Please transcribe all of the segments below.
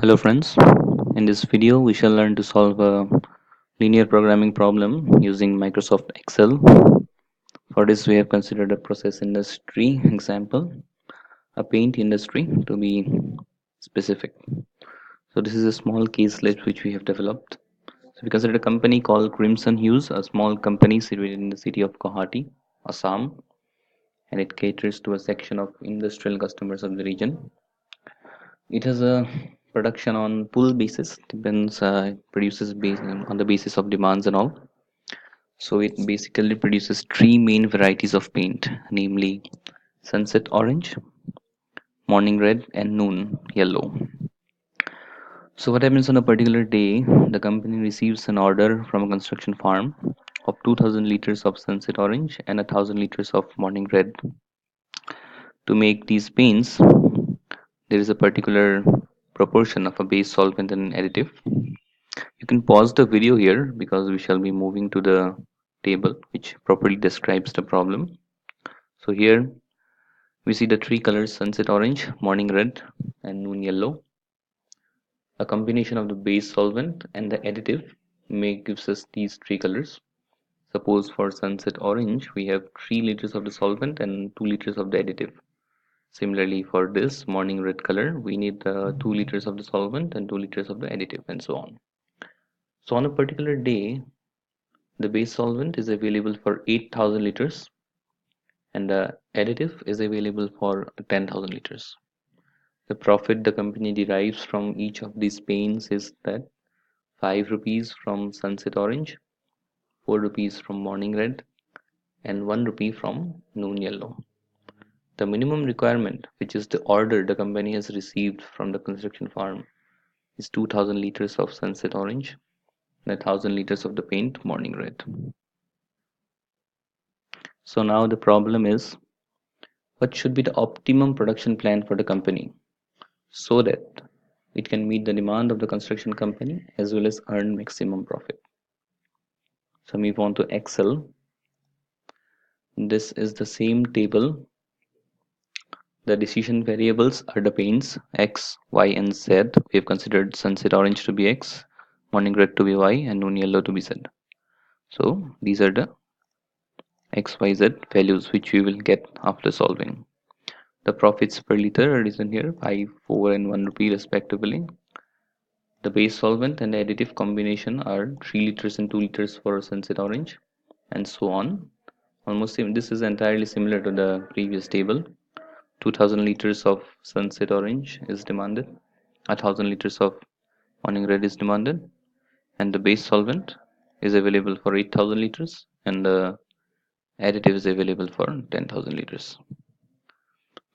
Hello friends, in this video we shall learn to solve a linear programming problem using Microsoft Excel. For this we have considered a process industry example, a paint industry to be specific. So this is a small case list which we have developed. So we consider a company called Crimson Hues, a small company situated in the city of Guwahati, Assam, and it caters to a section of industrial customers of the region. It has a production on pull basis, depends, produces based on the basis of demands and all. So it basically produces three main varieties of paint, namely sunset orange, morning red, and noon yellow. So what happens on a particular day, the company receives an order from a construction firm of 2000 liters of sunset orange and 1000 liters of morning red. To make these paints, there is a particular proportion of a base solvent and additive. You can pause the video here because we shall be moving to the table which properly describes the problem. So here we see the three colors: sunset orange, morning red, and noon yellow. A combination of the base solvent and the additive gives us these three colors. Suppose for sunset orange we have 3 liters of the solvent and 2 liters of the additive. Similarly for this morning red color we need 2 liters of the solvent and 2 liters of the additive, and so on. So on a particular day, the base solvent is available for 8,000 liters and the additive is available for 10,000 liters. The profit the company derives from each of these paints is that 5 rupees from sunset orange, 4 rupees from morning red, and 1 rupee from noon yellow. The minimum requirement, which is the order the company has received from the construction firm, is 2000 liters of sunset orange and 1000 liters of the paint morning red. So now the problem is, what should be the optimum production plan for the company so that it can meet the demand of the construction company as well as earn maximum profit. So move on to Excel. This is the same table. The decision variables are the paints X, Y, and Z. We have considered sunset orange to be X, morning red to be Y, and noon yellow to be Z. So these are the X, Y, Z values which we will get after solving. The profits per liter are written here, 5, 4, and 1 rupee respectively. The base solvent and the additive combination are 3 liters and 2 liters for sunset orange, and so on. Almost same. This is entirely similar to the previous table. 2000 liters of sunset orange is demanded, 1000 liters of morning red is demanded, and the base solvent is available for 8000 liters and the additive is available for 10,000 liters.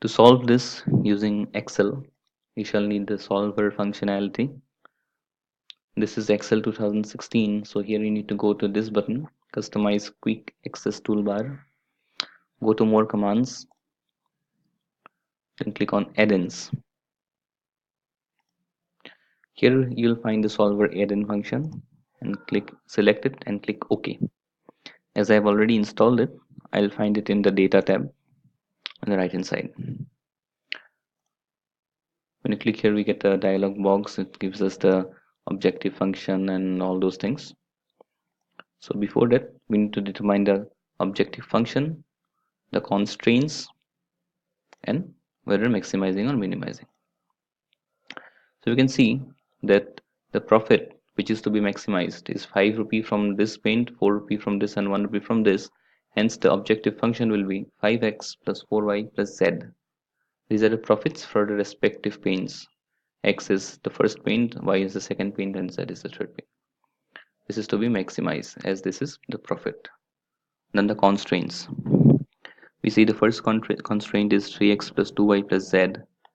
To solve this using Excel, we shall need the solver functionality. This is Excel 2016, so here you need to go to this button, customize quick access toolbar, go to more commands, then click on add-ins. Here you'll find the solver add-in function and select it and click OK. As I've already installed it, I'll find it in the data tab on the right hand side. When you click here, we get a dialog box. It gives us the objective function and all those things. So before that, we need to determine the objective function, the constraints, and whether maximizing or minimizing. So we can see that the profit which is to be maximized is 5 rupee from this paint, 4 rupee from this, and 1 rupee from this. Hence the objective function will be 5x plus 4y plus z. These are the profits for the respective paints. X is the first paint, Y is the second paint, and Z is the third paint. This is to be maximized as this is the profit. Then the constraints. We see the first constraint is 3x plus 2y plus z,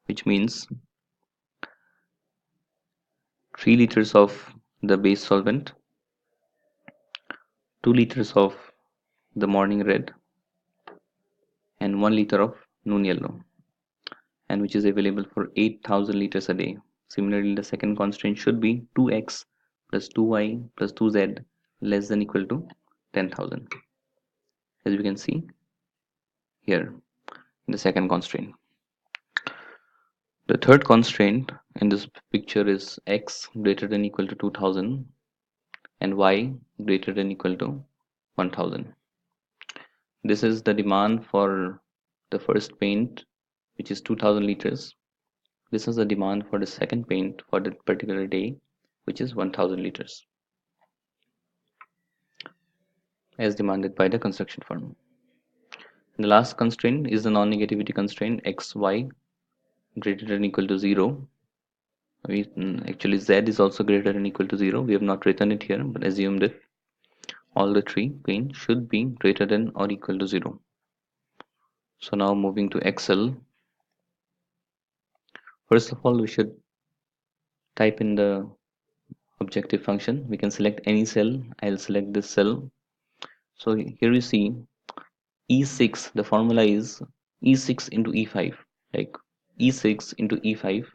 which means 3 liters of the base solvent, 2 liters of the morning red, and 1 liter of noon yellow, and which is available for 8000 liters a day. Similarly, the second constraint should be 2x plus 2y plus 2z less than equal to 10,000, as we can see here in the second constraint. The third constraint in this picture is x greater than equal to 2000 and y greater than equal to 1000. This is the demand for the first paint, which is 2000 liters. This is the demand for the second paint for that particular day, which is 1000 liters, as demanded by the construction firm. And the last constraint is the non-negativity constraint xy greater than equal to 0. Actually z is also greater than equal to 0. We have not written it here, but assumed it. All the three paint should be greater than or equal to 0. So now moving to Excel. First of all, we should type in the objective function. We can select any cell. I'll select this cell. So here you see E6, the formula is E6 into E5, like E6 into E5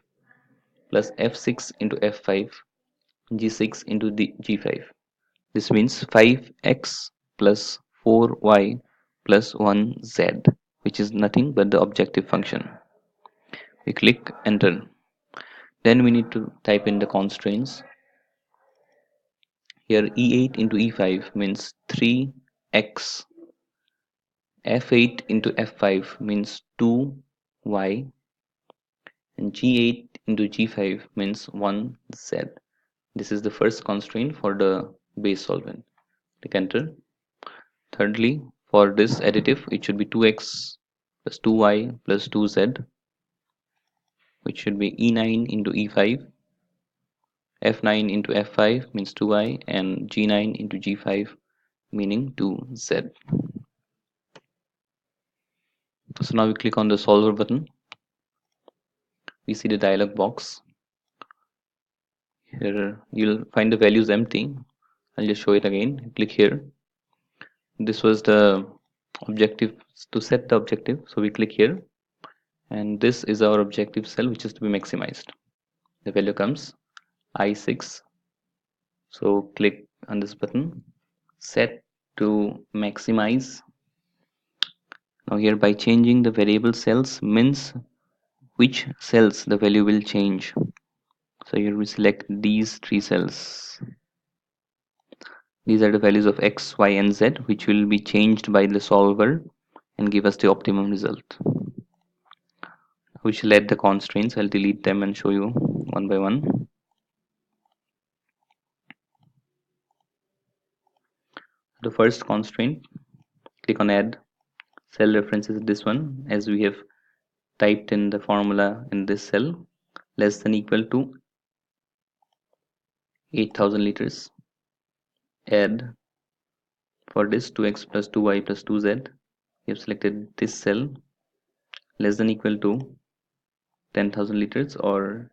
plus F6 into F5, G6 into G5. This means 5x plus 4y plus 1z, which is nothing but the objective function. We click enter. Then we need to type in the constraints. Here E8 into E5 means 3x, F8 into F5 means 2y, and G8 into G5 means 1z. This is the first constraint for the base solvent. Click enter. Thirdly, for this additive, it should be 2x plus 2y plus 2z, which should be E9 into E5, F9 into F5 means 2y, and G9 into G5 meaning 2z. So now we click on the solver button. We see the dialog box. Here you'll find the values empty. I'll just show it again. Click here. This was the objective to set the objective. So we click here, and this is our objective cell, which is to be maximized. The value comes I6. So click on this button, set to maximize. Now here by changing the variable cells means which cells the value will change. So here we select these three cells. These are the values of x, y and z, which will be changed by the solver and give us the optimum result. We shall add the constraints. I'll delete them and show you one by one. The first constraint, click on add. Cell reference is this one, as we have typed in the formula in this cell, less than equal to 8000 liters. Add for this 2x plus 2y plus 2z. We have selected this cell, less than equal to 10,000 liters or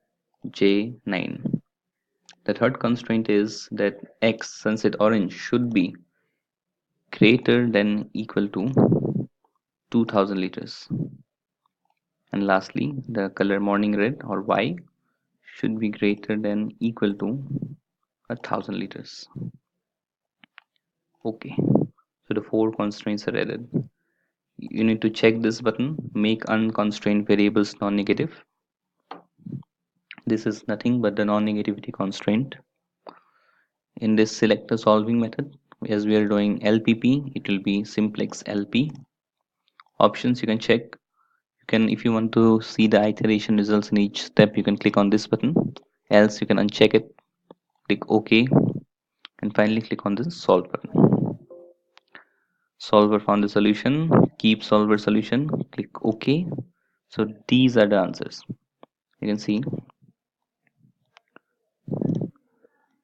J9. The third constraint is that X sunset orange should be greater than equal to 2000 liters. And lastly, the color morning red or Y should be greater than equal to 1000 liters. Okay, so the four constraints are added. You need to check this button, make unconstrained variables non-negative. This is nothing but the non-negativity constraint. In this selector solving method, as we are doing LPP, it will be simplex LP. Options you can check. You can, if you want to see the iteration results in each step, you can click on this button. Else you can uncheck it, click OK, and finally click on the solve button. Solver found the solution. Keep solver solution. Click OK. So these are the answers. You can see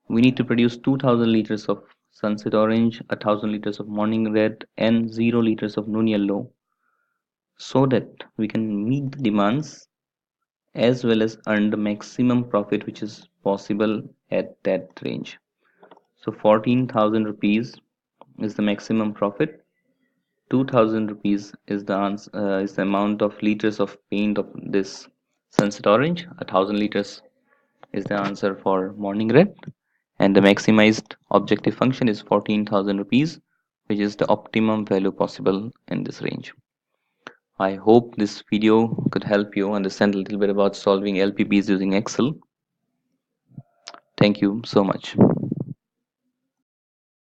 we need to produce 2000 liters of sunset orange, 1000 liters of morning red, and 0 liters of noon yellow, so that we can meet the demands as well as earn the maximum profit which is possible at that range. So 14,000 rupees is the maximum profit. 2,000 rupees is the amount of liters of paint of this sunset orange. 1,000 liters is the answer for morning red, and the maximized objective function is 14,000 rupees, which is the optimum value possible in this range. I hope this video could help you understand a little bit about solving LPPs using Excel. Thank you so much.